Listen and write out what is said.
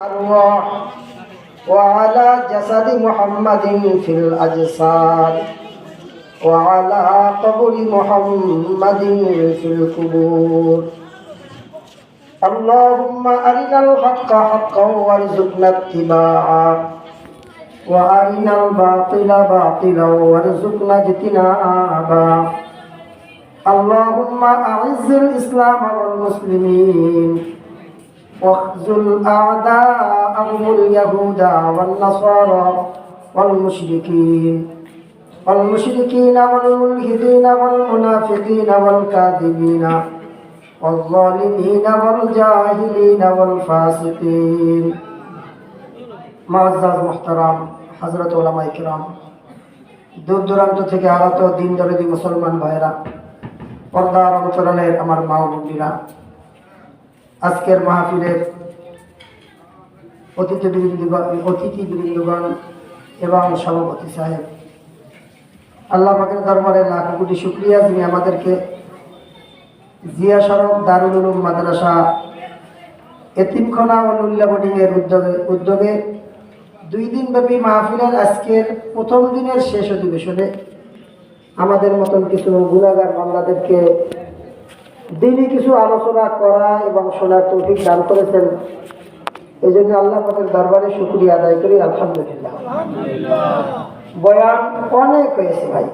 الأرواح وعلى جسد محمد في الأجساد وعلى قبر محمد في القبور. اللهم أرنا الحق حقا وارزقنا اتباعه وأرنا الباطل باطلا وارزقنا اجتنابه. اللهم أعز الإسلام والمسلمين واخذل أعداءهم اليهود والنصارى والمشركين والملحدين والمنافقين والكاذبين والظالمين والجاهلين والفاسقين. معزز محترم হযরত উলামায়ে কিরাম, দূর দূরান্ত থেকে আগত দিন দরদি মুসলমান ভাইরা, পর্দার অন্তরালের আমার মা ও বোনেরা, আজকের মাহফিলের অতিথিবৃন্দগণ এবং সভাপতি সাহেব, আল্লাহ পাকের দরবারে লাখ কোটি শুকরিয়া যিনি আমাদেরকে জিয়া সড়ক দারুল উলুম মাদ্রাসা এতিমখানা ও নুল্লা বোর্ডিংয়ের উদ্যোগে 2 দিন ব্যাপী মাহফিলের আজকের প্রথম দিনের শেষ অধিবেশনে আমাদের মতন কিছু গুনাহগার বান্দাদেরকে দিনই কিছু আলোচনা করা এবং শোনার তৌফিক দান করেছেন। এই জন্য আল্লাহ পাকের দরবারে শুকরিয়া আদায় করি, আলহামদুলিল্লাহ। বয়ান অনেক হয়েছে ভাই,